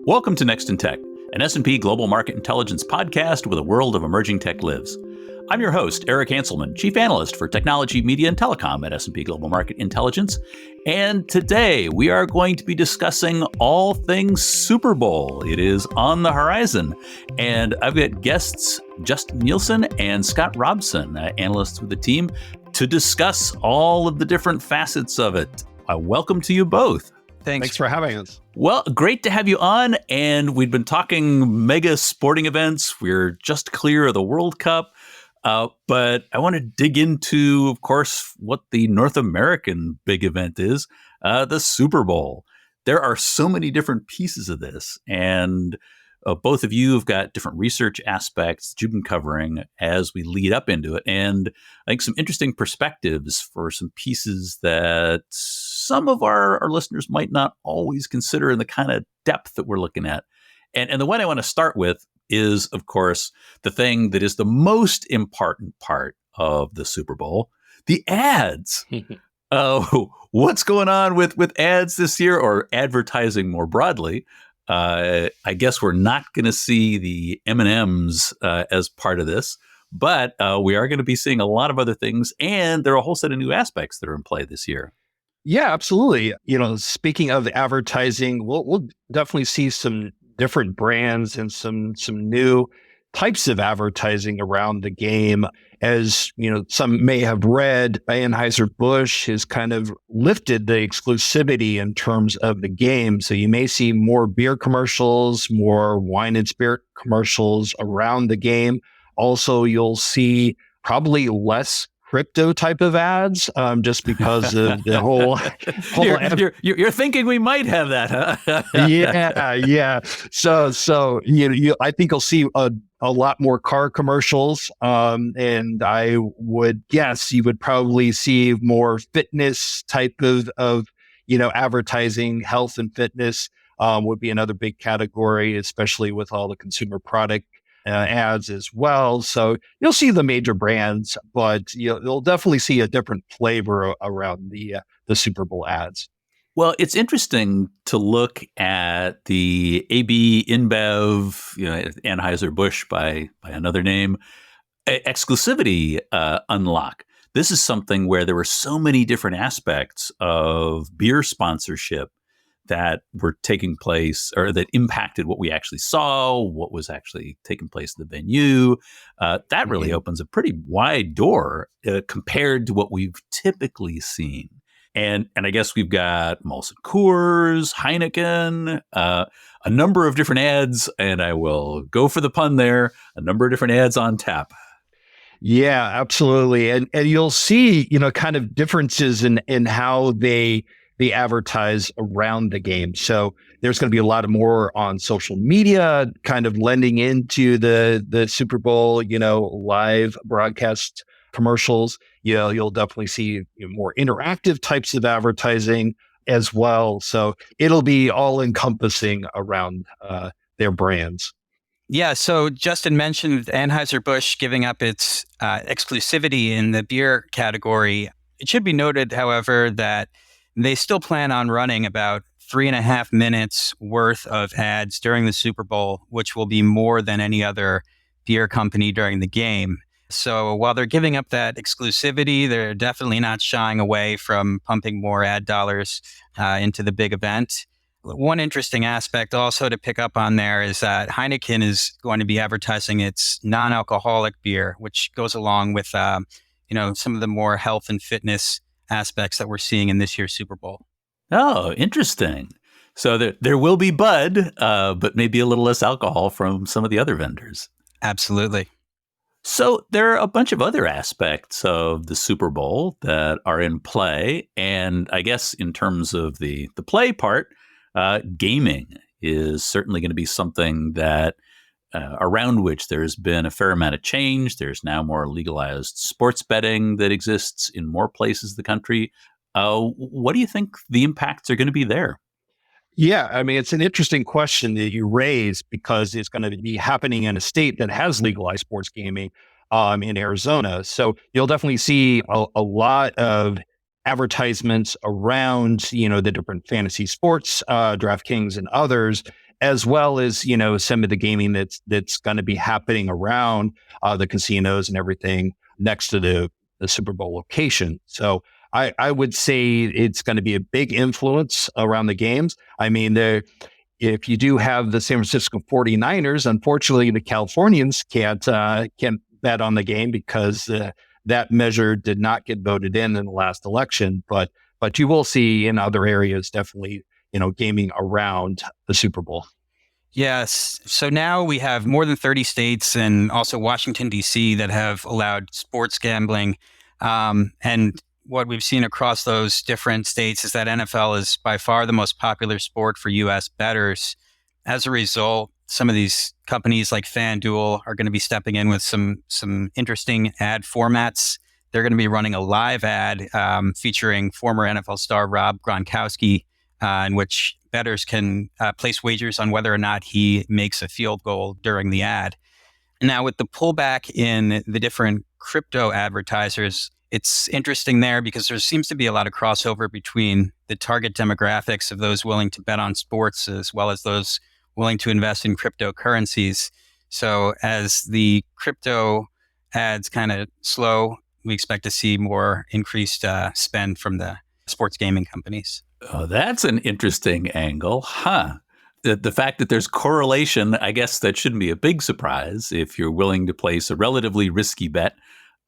Welcome to Next in Tech, an S&P Global Market Intelligence podcast where the world of emerging tech lives. I'm your host, Eric Hanselman, Chief Analyst for Technology, Media, and Telecom at S&P Global Market Intelligence. And today we are going to be discussing all things Super Bowl. It is on the horizon. And I've got guests, Justin Nielson and Scott Robson, analysts with the team, to discuss all of the different facets of it. Welcome to you both. Thanks for having us. Well, great to have you on. And we've been talking mega sporting events. We're just clear of the World Cup. But I want to dig into, of course, what the North American big event is, the Super Bowl. There are so many different pieces of this. And both of you have got different research aspects that you've been covering as we lead up into it. And I think some interesting perspectives for some pieces that some of our listeners might not always consider in the kind of depth that we're looking at. And the one I want to start with is, of course, the thing that is the most important part of the Super Bowl, the ads. What's going on with ads this year, or advertising more broadly? I guess we're not going to see the M&Ms as part of this, but we are going to be seeing a lot of other things, and there are a whole set of new aspects that are in play this year. Yeah, absolutely. Speaking of advertising, we'll definitely see some different brands and some new types of advertising around the game. As some may have read, Anheuser-Busch has kind of lifted the exclusivity in terms of the game. So you may see more beer commercials, more wine and spirit commercials around the game. Also, you'll see probably less crypto type of ads, just because of the whole you're thinking we might have that, huh? Yeah. So I think you'll see a lot more car commercials, and I would guess you would probably see more fitness type of advertising. Health and fitness would be another big category, especially with all the consumer product ads as well. So you'll see the major brands, but you'll definitely see a different flavor around the Super Bowl ads. Well, it's interesting to look at the AB InBev, Anheuser-Busch by another name, exclusivity unlock. This is something where there were so many different aspects of beer sponsorship that were taking place, or that impacted what we actually saw, what was actually taking place in the venue. That really opens a pretty wide door compared to what we've typically seen. And I guess we've got Molson Coors, Heineken, a number of different ads, and I will go for the pun there, a number of different ads on tap. Yeah, absolutely. And you'll see, kind of differences in how they advertise around the game. So there's going to be a lot more on social media, kind of lending into the Super Bowl, live broadcast commercials. You'll definitely see more interactive types of advertising as well. So it'll be all encompassing around their brands. Yeah, so Justin mentioned Anheuser-Busch giving up its exclusivity in the beer category. It should be noted, however, that they still plan on running about 3.5 minutes worth of ads during the Super Bowl, which will be more than any other beer company during the game. So while they're giving up that exclusivity, they're definitely not shying away from pumping more ad dollars into the big event. One interesting aspect also to pick up on there is that Heineken is going to be advertising its non-alcoholic beer, which goes along with some of the more health and fitness aspects that we're seeing in this year's Super Bowl. Oh, interesting. So there will be Bud, but maybe a little less alcohol from some of the other vendors. Absolutely. So there are a bunch of other aspects of the Super Bowl that are in play. And I guess in terms of the play part, gaming is certainly going to be something that around which there's been a fair amount of change. There's now more legalized sports betting that exists in more places in the country. What do you think the impacts are going to be there? Yeah, I mean, it's an interesting question that you raise, because it's going to be happening in a state that has legalized sports gaming in Arizona. So you'll definitely see a lot of advertisements around, the different fantasy sports, DraftKings and others. as well as, some of the gaming that's going to be happening around the casinos and everything next to the Super Bowl location. So I would say it's going to be a big influence around the games. I mean, if you do have the San Francisco 49ers, unfortunately, the Californians can't bet on the game because that measure did not get voted in the last election. But you will see in other areas definitely, gaming around the Super Bowl. Yes. So now we have more than 30 states and also Washington, D.C. that have allowed sports gambling. And what we've seen across those different states is that NFL is by far the most popular sport for U.S. bettors. As a result, some of these companies like FanDuel are going to be stepping in with some interesting ad formats. They're going to be running a live ad featuring former NFL star Rob Gronkowski, in which bettors can place wagers on whether or not he makes a field goal during the ad. Now, with the pullback in the different crypto advertisers, it's interesting there because there seems to be a lot of crossover between the target demographics of those willing to bet on sports as well as those willing to invest in cryptocurrencies. So as the crypto ads kind of slow, we expect to see more increased spend from the sports gaming companies. Oh, that's an interesting angle, huh? The fact that there's correlation, I guess that shouldn't be a big surprise if you're willing to place a relatively risky bet,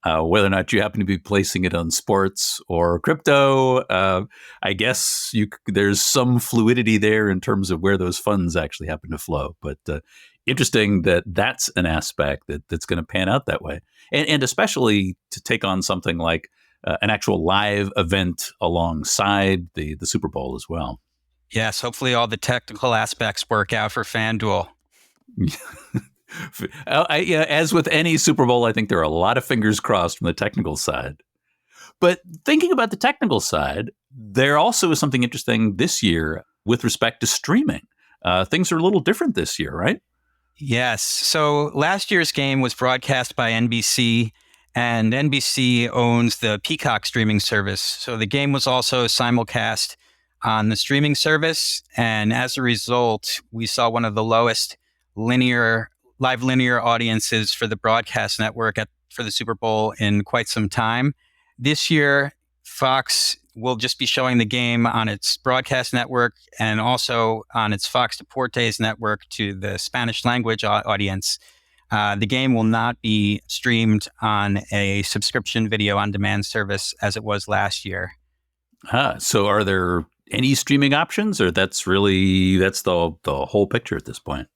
whether or not you happen to be placing it on sports or crypto. I guess there's some fluidity there in terms of where those funds actually happen to flow. But interesting that that's an aspect that's going to pan out that way. And especially to take on something like an actual live event alongside the Super Bowl as well. Yes, hopefully all the technical aspects work out for FanDuel. As with any Super Bowl, I think there are a lot of fingers crossed from the technical side. But thinking about the technical side, there also is something interesting this year with respect to streaming. Things are a little different this year, right? Yes. So last year's game was broadcast by NBC, and NBC owns the Peacock streaming service. So the game was also simulcast on the streaming service. And as a result, we saw one of the lowest live linear audiences for the broadcast network for the Super Bowl in quite some time. This year, Fox will just be showing the game on its broadcast network and also on its Fox Deportes network to the Spanish language audience. The game will not be streamed on a subscription video on demand service as it was last year. So are there any streaming options, or that's the whole picture at this point?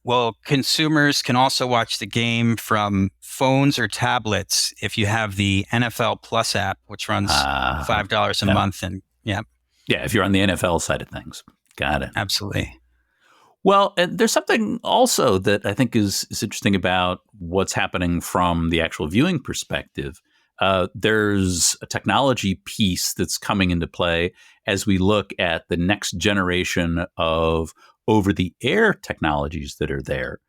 Well, consumers can also watch the game from phones or tablets if you have the NFL Plus app, which runs $5 a month. And yeah, if you're on the NFL side of things. Got it. Absolutely. Well, and there's something also that I think is interesting about what's happening from the actual viewing perspective. There's a technology piece that's coming into play as we look at the next generation of over-the-air technologies that are there.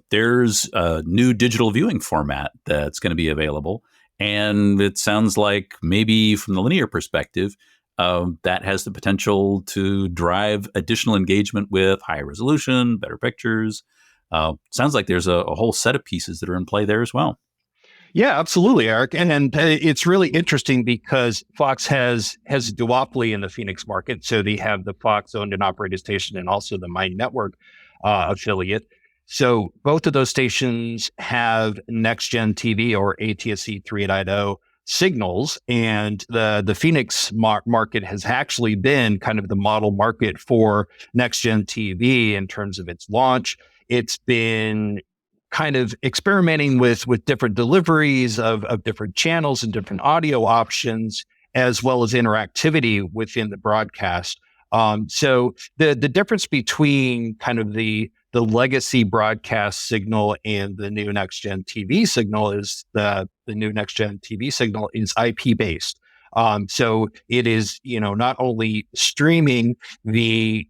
There's a new digital viewing format that's going to be available, and it sounds like maybe from the linear perspective, that has the potential to drive additional engagement with higher resolution, better pictures. Sounds like there's a whole set of pieces that are in play there as well. Yeah, absolutely, Eric. And it's really interesting because Fox has a duopoly in the Phoenix market. So they have the Fox owned and operated station and also the My Network affiliate. So both of those stations have next gen TV or ATSC 3.0 signals. And the Phoenix market has actually been kind of the model market for next gen TV in terms of its launch. It's been kind of experimenting with different deliveries of different channels and different audio options, as well as interactivity within the broadcast. So the difference between kind of the legacy broadcast signal and the new next gen TV signal is the new next gen TV signal is IP based. So it is, not only streaming the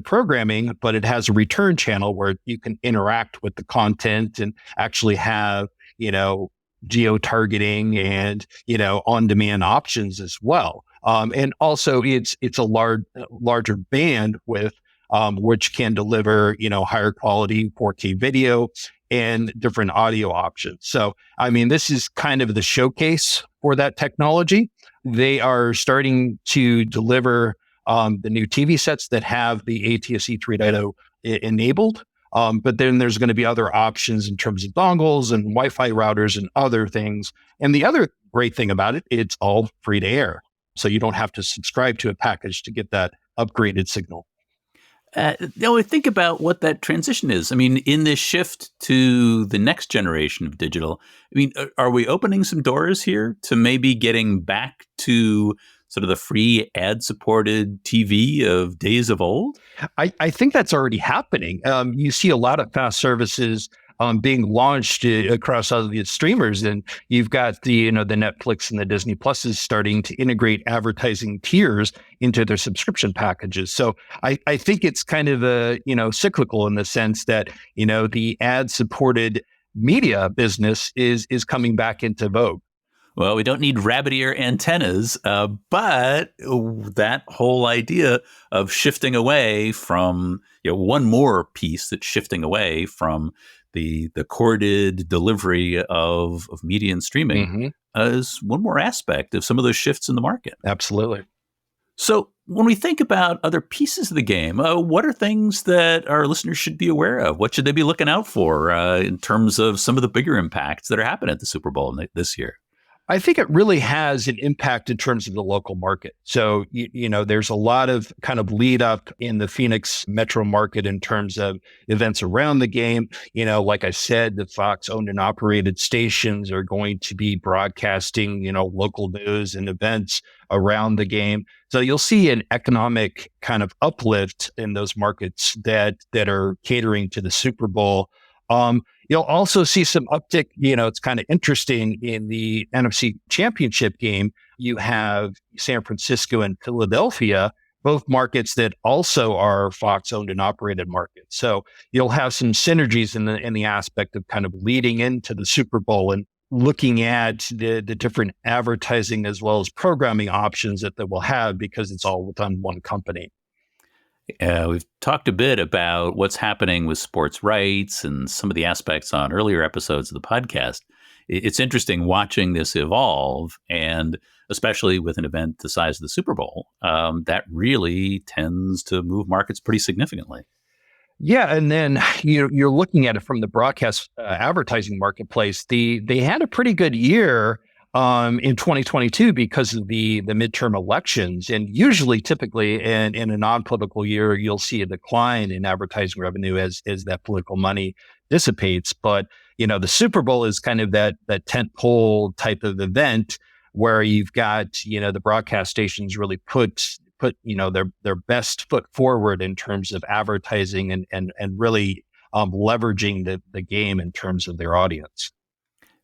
programming, but it has a return channel where you can interact with the content and actually have, geo-targeting and, on-demand options as well. And also it's a larger band with which can deliver, higher quality 4K video and different audio options. So, I mean, this is kind of the showcase for that technology. They are starting to deliver the new TV sets that have the ATSC 3.0 enabled. But then there's going to be other options in terms of dongles and Wi-Fi routers and other things. And the other great thing about it, it's all free to air. So you don't have to subscribe to a package to get that upgraded signal. Think about what that transition is. I mean, in this shift to the next generation of digital, I mean, are we opening some doors here to maybe getting back to sort of the free ad-supported TV of days of old? I think that's already happening. You see a lot of fast services being launched across all of the streamers, and you've got the Netflix and the Disney Pluses starting to integrate advertising tiers into their subscription packages. So I think it's kind of cyclical in the sense that the ad-supported media business is coming back into vogue. Well, we don't need rabbit ear antennas, but that whole idea of shifting away from, one more piece that's shifting away from the corded delivery of media and streaming is one more aspect of some of those shifts in the market. Absolutely. So when we think about other pieces of the game, what are things that our listeners should be aware of? What should they be looking out for in terms of some of the bigger impacts that are happening at the Super Bowl this year? I think it really has an impact in terms of the local market. So, there's a lot of kind of lead up in the Phoenix metro market in terms of events around the game. Like I said, the Fox owned and operated stations are going to be broadcasting, local news and events around the game. So you'll see an economic kind of uplift in those markets that are catering to the Super Bowl. You'll also see some uptick. It's kind of interesting in the NFC Championship game. You have San Francisco and Philadelphia, both markets that also are Fox owned and operated markets. So you'll have some synergies in the aspect of kind of leading into the Super Bowl and looking at the different advertising as well as programming options that they will have because it's all within one company. We've talked a bit about what's happening with sports rights and some of the aspects on earlier episodes of the podcast. It's interesting watching this evolve, and especially with an event the size of the Super Bowl, that really tends to move markets pretty significantly. Yeah, and then you're looking at it from the broadcast advertising marketplace. They had a pretty good year in 2022 because of the midterm elections. And usually, typically, in a non-political year, you'll see a decline in advertising revenue as that political money dissipates. But, the Super Bowl is kind of that tentpole type of event where you've got, the broadcast stations really put their best foot forward in terms of advertising and really leveraging the game in terms of their audience.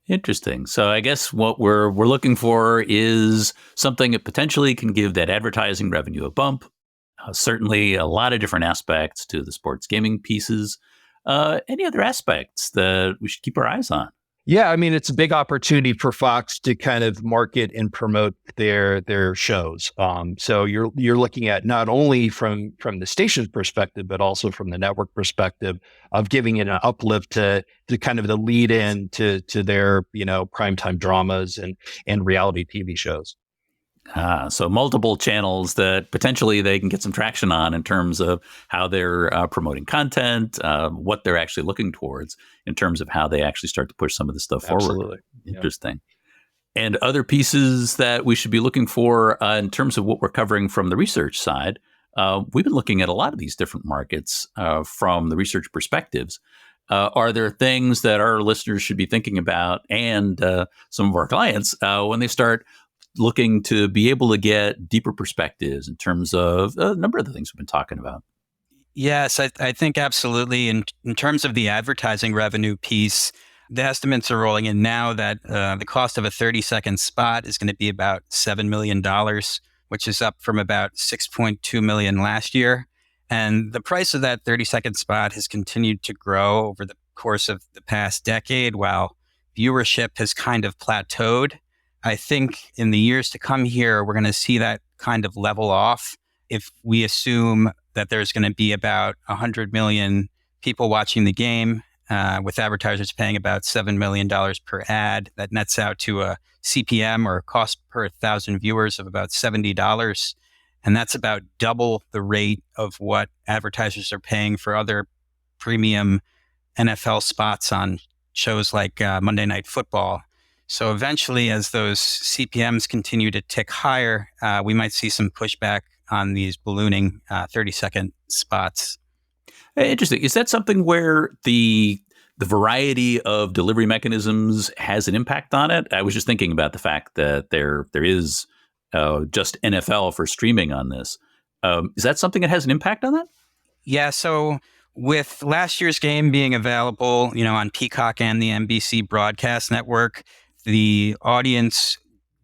Interesting. So I guess what we're looking for is something that potentially can give that advertising revenue a bump. Certainly a lot of different aspects to the sports gaming pieces. Any other aspects that we should keep our eyes on? Yeah, I mean, it's a big opportunity for Fox to kind of market and promote their shows. So you're looking at not only from the station's perspective, but also from the network perspective of giving it an uplift to kind of the lead in to their primetime dramas and reality TV shows. So multiple channels that potentially they can get some traction on in terms of how they're promoting content, what they're actually looking towards in terms of how they actually start to push some of this stuff forward. Absolutely. Interesting. Yeah. And other pieces that we should be looking for in terms of what we're covering from the research side, we've been looking at a lot of these different markets from the research perspectives. Are there things that our listeners should be thinking about and some of our clients when they start looking to be able to get deeper perspectives in terms of a number of the things we've been talking about? Yes, I think absolutely. In terms of the advertising revenue piece, the estimates are rolling in now that the cost of a 30-second spot is going to be about $7 million, which is up from about $6.2 million last year. And the price of that 30-second spot has continued to grow over the course of the past decade, while viewership has kind of plateaued. I think in the years to come here, we're going to see that kind of level off if we assume that there's going to be about 100 million people watching the game, with advertisers paying about $7 million per ad. That nets out to a CPM, or cost per 1,000 viewers, of about $70. And that's about double the rate of what advertisers are paying for other premium NFL spots on shows like Monday Night Football. So eventually, as those CPMs continue to tick higher, we might see some pushback on these ballooning 30-second spots. Interesting. Is that something where the variety of delivery mechanisms has an impact on it? I was just thinking about the fact that there is just NFL for streaming on this. Is that something that has an impact on that? Yeah. So with last year's game being available, on Peacock and the NBC broadcast network, the audience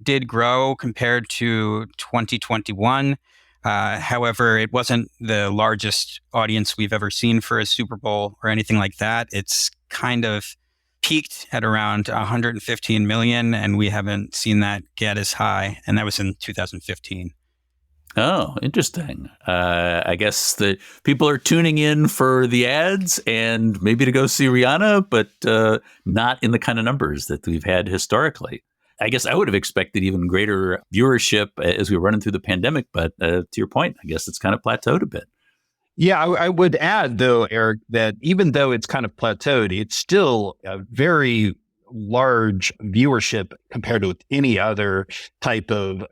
did grow compared to 2021. However, it wasn't the largest audience we've ever seen for a Super Bowl or anything like that. It's kind of peaked at around 115 million, and we haven't seen that get as high. And that was in 2015. Oh, interesting. I guess the people are tuning in for the ads and maybe to go see Rihanna, but not in the kind of numbers that we've had historically. I guess I would have expected even greater viewership as we were running through the pandemic. But to your point, I guess it's kind of plateaued a bit. Yeah, I would add, though, Eric, that even though it's kind of plateaued, it's still a very large viewership compared to any other type of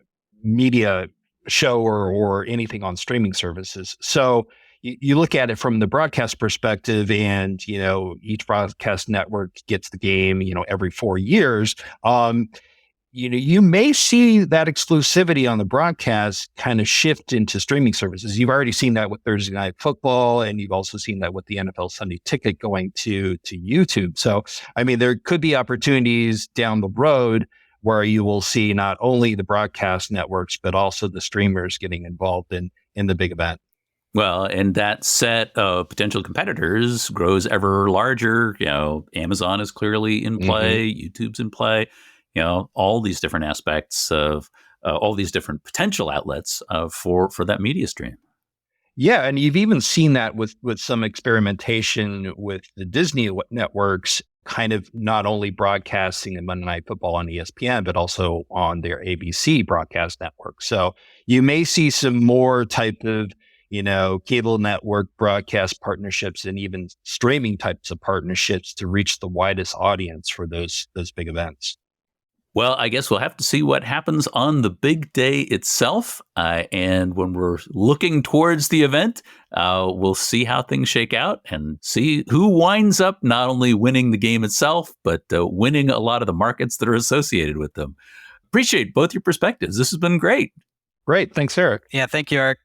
media show or anything on streaming services. So you look at it from the broadcast perspective, and each broadcast network gets the game every 4 years. You may see that exclusivity on the broadcast kind of shift into streaming services. You've already seen that with Thursday Night Football, and you've also seen that with the NFL Sunday Ticket going to YouTube. So, there could be opportunities down the road where you will see not only the broadcast networks, but also the streamers getting involved in the big event. Well, and that set of potential competitors grows ever larger. Amazon is clearly in play, YouTube's in play. All these different aspects of all these different potential outlets for that media stream. Yeah, and you've even seen that with some experimentation with the Disney networks, kind of not only broadcasting the Monday Night Football on ESPN, but also on their ABC broadcast network. So you may see some more type of, cable network broadcast partnerships and even streaming types of partnerships to reach the widest audience for those big events. Well, I guess we'll have to see what happens on the big day itself. And when we're looking towards the event, we'll see how things shake out and see who winds up not only winning the game itself, but winning a lot of the markets that are associated with them. Appreciate both your perspectives. This has been great. Great. Thanks, Eric. Yeah, thank you, Eric.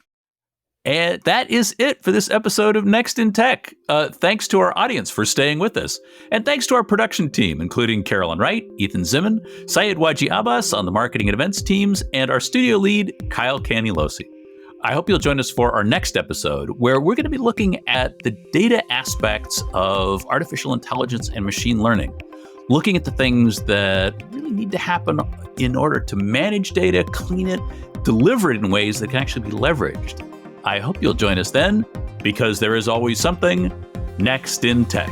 And that is it for this episode of Next in Tech. Thanks to our audience for staying with us. And thanks to our production team, including Carolyn Wright, Ethan Zimmon, Syed Waji Abbas on the marketing and events teams, and our studio lead, Kyle Canilosi. I hope you'll join us for our next episode, where we're going to be looking at the data aspects of artificial intelligence and machine learning, looking at the things that really need to happen in order to manage data, clean it, deliver it in ways that can actually be leveraged. I hope you'll join us then, because there is always something next in tech.